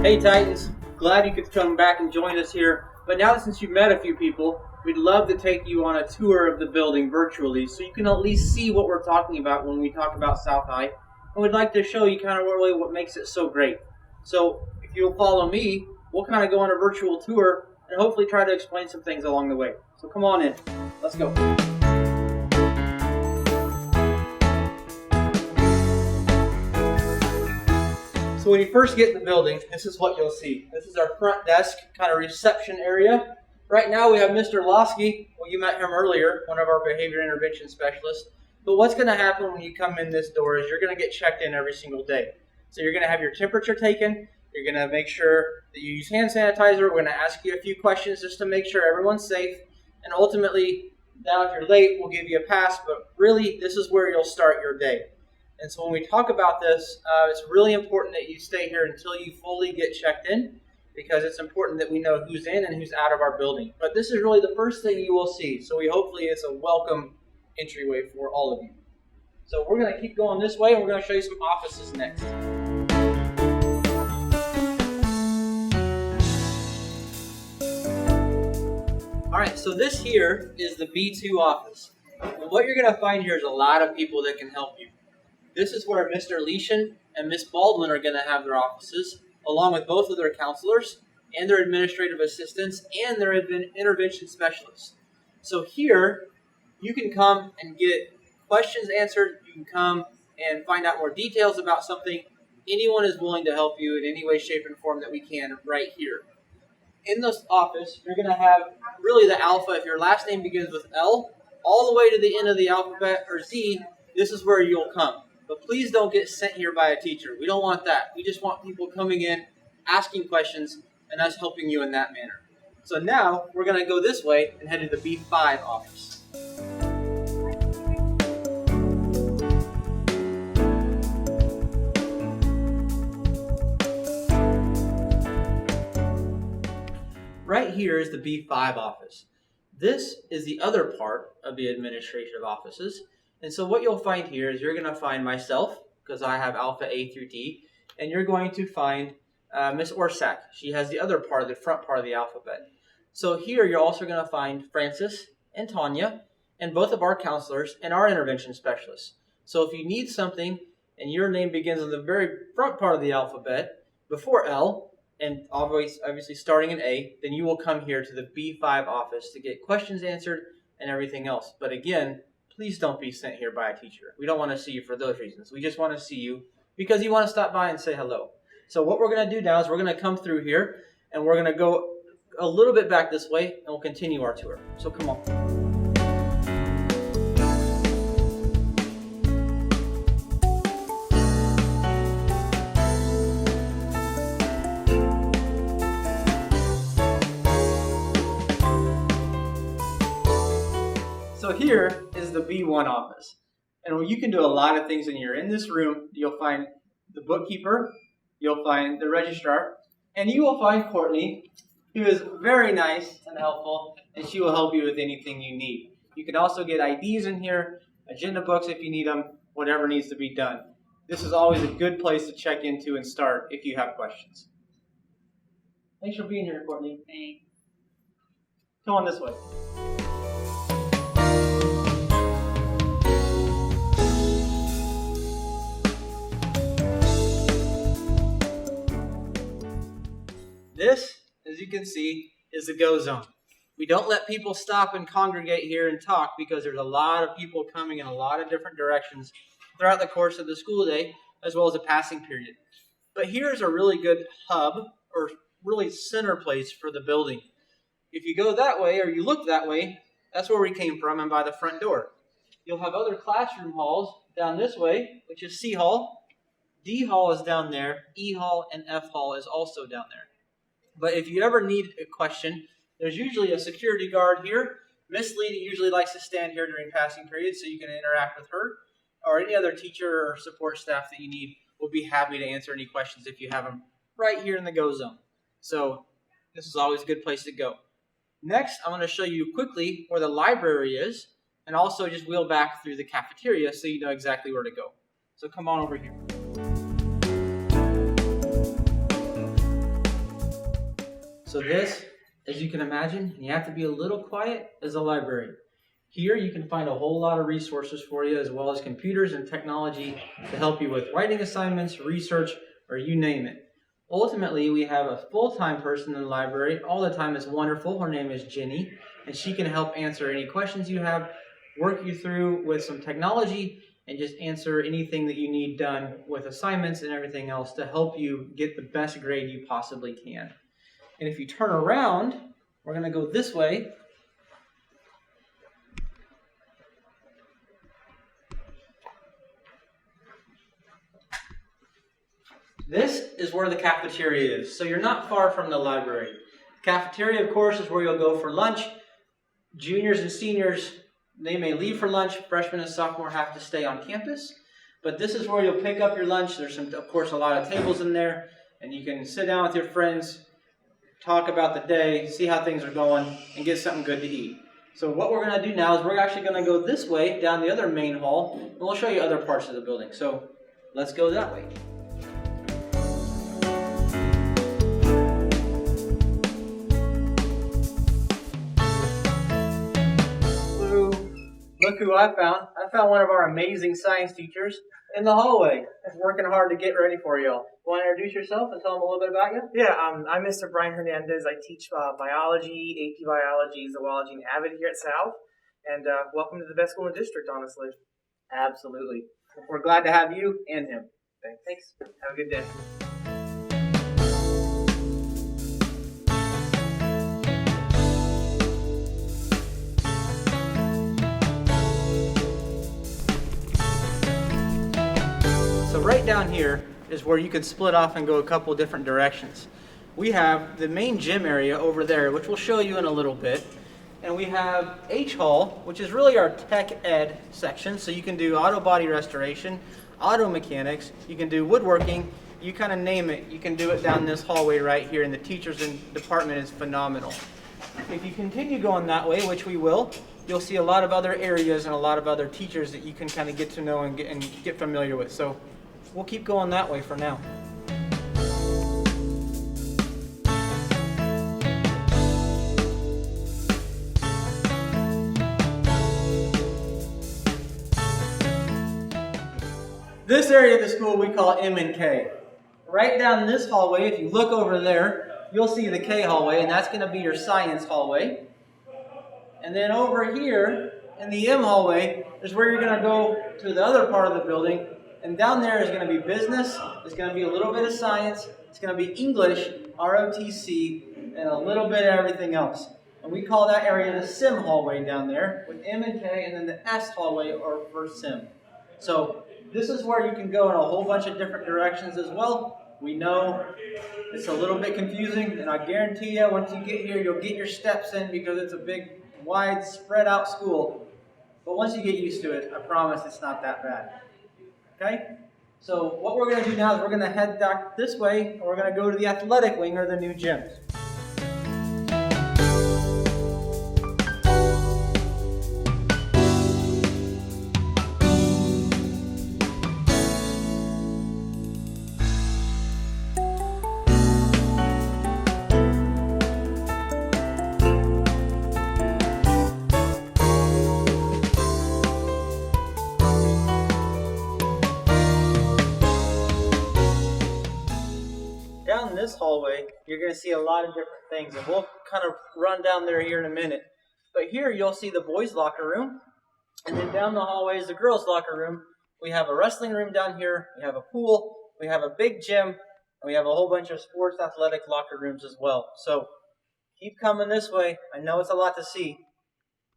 Hey Titans, glad you could come back and join us here. But now since you've met a few people, we'd love to take you on a tour of the building virtually so you can at least see what we're talking about when we talk about South High. And we'd like to show you kind of really what makes it so great. So if you'll follow me, we'll kind of go on a virtual tour and hopefully try to explain some things along the way. So come on in. Let's go. So when you first get in the building, this is what you'll see. This is our front desk, kind of reception area. Right now we have Mr. Losky. Well, you met him earlier, one of our behavior intervention specialists. But what's going to happen when you come in this door is you're going to get checked in every single day. So you're going to have your temperature taken. You're going to make sure that you use hand sanitizer. We're going to ask you a few questions just to make sure everyone's safe. And ultimately, now if you're late, we'll give you a pass. But really, this is where you'll start your day. And so when we talk about this, it's really important that you stay here until you fully get checked in, because it's important that we know who's in and who's out of our building. But this is really the first thing you will see. So hopefully it's a welcome entryway for all of you. So we're going to keep going this way, and we're going to show you some offices next. All right, so this here is the B2 office. And what you're going to find here is a lot of people that can help you. This is where Mr. Leishan and Miss Baldwin are going to have their offices, along with both of their counselors and their administrative assistants and their intervention specialists. So here, you can come and get questions answered. You can come and find out more details about something. Anyone is willing to help you in any way, shape, and form that we can right here. In this office, you're going to have really the alpha. If your last name begins with L, all the way to the end of the alphabet, or Z, this is where you'll come. But please don't get sent here by a teacher. We don't want that. We just want people coming in, asking questions, and us helping you in that manner. So now we're going to go this way and head to the B5 office. Right here is the B5 office. This is the other part of the administrative offices. And so what you'll find here is you're going to find myself, because I have alpha A through D, and you're going to find Miss Orsak. She has the other part, the front part of the alphabet. So here you're also going to find Francis and Tanya, and both of our counselors and our intervention specialists. So if you need something and your name begins on the very front part of the alphabet, before L, and obviously starting in A, then you will come here to the B5 office to get questions answered and everything else. But again, please don't be sent here by a teacher. We don't want to see you for those reasons. We just want to see you because you want to stop by and say hello. So what we're going to do now is we're going to come through here, and we're going to go a little bit back this way, and we'll continue our tour. So come on. So here is the B1 office. And you can do a lot of things when you're in this room. You'll find the bookkeeper, you'll find the registrar, and you will find Courtney, who is very nice and helpful, and she will help you with anything you need. You can also get IDs in here, agenda books if you need them, whatever needs to be done. This is always a good place to check into and start if you have questions. Thanks for being here, Courtney. Thanks. Come on this way. This, as you can see, is the go zone. We don't let people stop and congregate here and talk because there's a lot of people coming in a lot of different directions throughout the course of the school day, as well as a passing period. But here's a really good hub, or really center place for the building. If you go that way, or you look that way, that's where we came from and by the front door. You'll have other classroom halls down this way, which is C Hall. D Hall is down there. E Hall and F Hall is also down there. But if you ever need a question, there's usually a security guard here. Miss Lee usually likes to stand here during passing periods so you can interact with her, or any other teacher or support staff that you need. We'll be happy to answer any questions if you have them right here in the go zone. So this is always a good place to go. Next, I'm going to show you quickly where the library is, and also just wheel back through the cafeteria so you know exactly where to go. So come on over here. So this, as you can imagine, and you have to be a little quiet, is a library. Here you can find a whole lot of resources for you, as well as computers and technology to help you with writing assignments, research, or you name it. Ultimately, we have a full-time person in the library all the time. It's wonderful. Her name is Jenny, and she can help answer any questions you have, work you through with some technology, and just answer anything that you need done with assignments and everything else to help you get the best grade you possibly can. And if you turn around, we're going to go this way. This is where the cafeteria is. So you're not far from the library. The cafeteria, of course, is where you'll go for lunch. Juniors and seniors, they may leave for lunch. Freshmen and sophomores have to stay on campus. But this is where you'll pick up your lunch. There's, of course, a lot of tables in there. And you can sit down with your friends, talk about the day, see how things are going, and get something good to eat. So what we're going to do now is we're actually going to go this way, down the other main hall, and we'll show you other parts of the building. So let's go that way. Look who I found. I found one of our amazing science teachers in the hallway. He's working hard to get ready for y'all. Want to introduce yourself and tell them a little bit about you? Yeah, I'm Mr. Brian Hernandez. I teach biology, AP biology, zoology, and avid here at South. And welcome to the best school in the district, honestly. Absolutely. We're glad to have you and him. Thanks. Have a good day. So right down here is where you can split off and go a couple different directions. We have the main gym area over there, which we'll show you in a little bit. And we have H Hall, which is really our tech ed section. So you can do auto body restoration, auto mechanics, you can do woodworking, you kind of name it. You can do it down this hallway right here, and the teachers department is phenomenal. If you continue going that way, which we will, you'll see a lot of other areas and a lot of other teachers that you can kind of get to know and get familiar with. So we'll keep going that way for now. This area of the school we call M and K. Right down this hallway, if you look over there, you'll see the K hallway, and that's going to be your science hallway. And then over here in the M hallway is where you're going to go to the other part of the building. And down there is going to be business, there's going to be a little bit of science, it's going to be English, ROTC, and a little bit of everything else. And we call that area the SIM hallway down there, with M and K, and then the S hallway or for SIM. So this is where you can go in a whole bunch of different directions as well. We know it's a little bit confusing, and I guarantee you once you get here, you'll get your steps in because it's a big, wide, spread out school. But once you get used to it, I promise it's not that bad. Okay? So what we're going to do now is we're going to head back this way, and we're going to go to the athletic wing or the new gyms. Down this hallway, you're going to see a lot of different things, and we'll kind of run down there here in a minute. But here you'll see the boys' locker room, and then down the hallway is the girls' locker room. We have a wrestling room down here, we have a pool, we have a big gym, and we have a whole bunch of sports athletic locker rooms as well. So keep coming this way. I know it's a lot to see,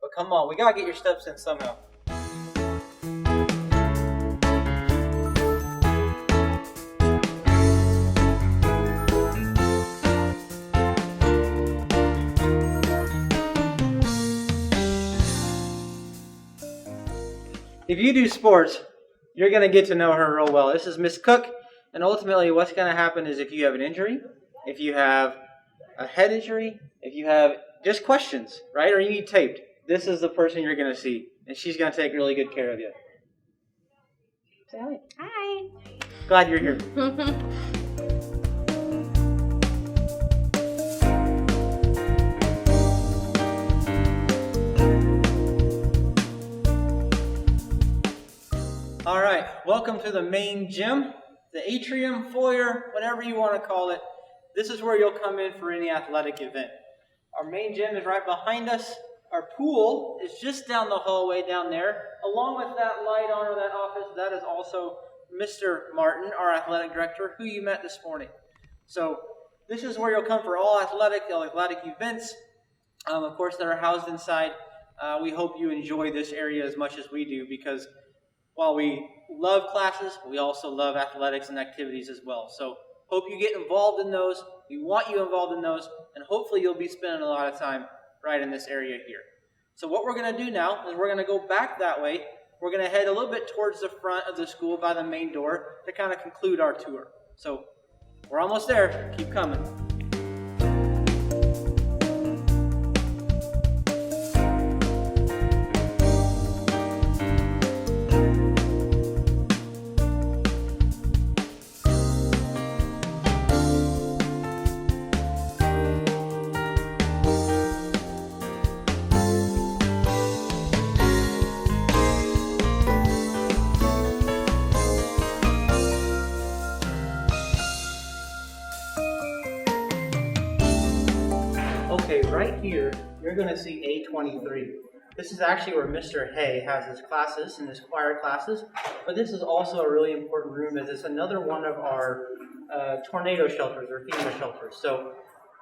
but come on, we got to get your steps in somehow. If you do sports, you're going to get to know her real well. This is Miss Cook, and ultimately what's going to happen is if you have an injury, if you have a head injury, if you have just questions, right, or you need taped, this is the person you're going to see, and she's going to take really good care of you. Say hi. Hi. Glad you're here. All right, welcome to the main gym, the atrium, foyer, whatever you want to call it. This is where you'll come in for any athletic event. Our main gym is right behind us. Our pool is just down the hallway down there. Along with that light on or that office, that is also Mr. Martin, our athletic director, who you met this morning. So this is where you'll come for all athletic events, of course, that are housed inside. We hope you enjoy this area as much as we do, because while we love classes, we also love athletics and activities as well. So hope you get involved in those. We want you involved in those, and hopefully you'll be spending a lot of time right in this area here. So what we're going to do now is we're going to go back that way. We're going to head a little bit towards the front of the school by the main door to kind of conclude our tour. So we're almost there. Keep coming. Okay, right here, you're going to see A23. This is actually where Mr. Hay has his classes and his choir classes, but this is also a really important room, as it's another one of our tornado shelters or FEMA shelters. So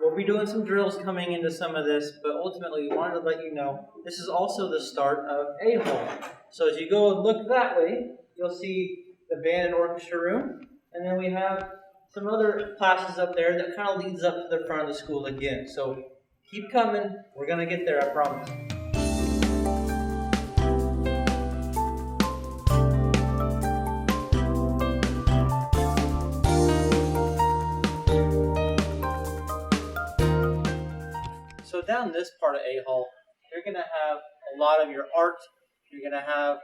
we'll be doing some drills coming into some of this, but ultimately we wanted to let you know this is also the start of A-Hole. So as you go and look that way, you'll see the band and orchestra room, and then we have some other classes up there that kind of leads up to the front of the school again. So keep coming. We're going to get there, I promise. So down this part of A-Hall, you're going to have a lot of your art. You're going to have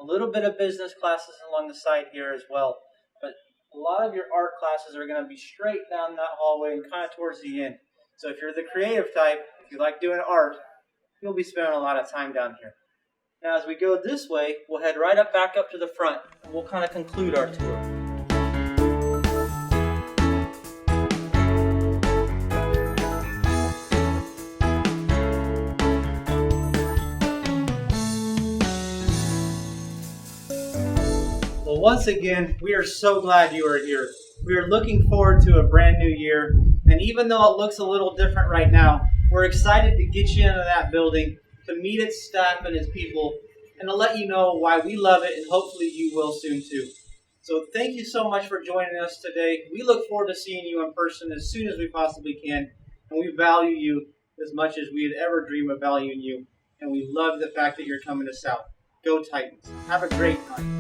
a little bit of business classes along the side here as well. But a lot of your art classes are going to be straight down that hallway and kind of towards the end. So if you're the creative type, if you like doing art, you'll be spending a lot of time down here. Now as we go this way, we'll head right back up to the front, and we'll kind of conclude our tour. Well, once again, we are so glad you are here. We are looking forward to a brand new year, and even though it looks a little different right now, we're excited to get you into that building, to meet its staff and its people, and to let you know why we love it, and hopefully you will soon too. So thank you so much for joining us today. We look forward to seeing you in person as soon as we possibly can, and we value you as much as we'd ever dream of valuing you, and we love the fact that you're coming to South. Go Titans. Have a great time.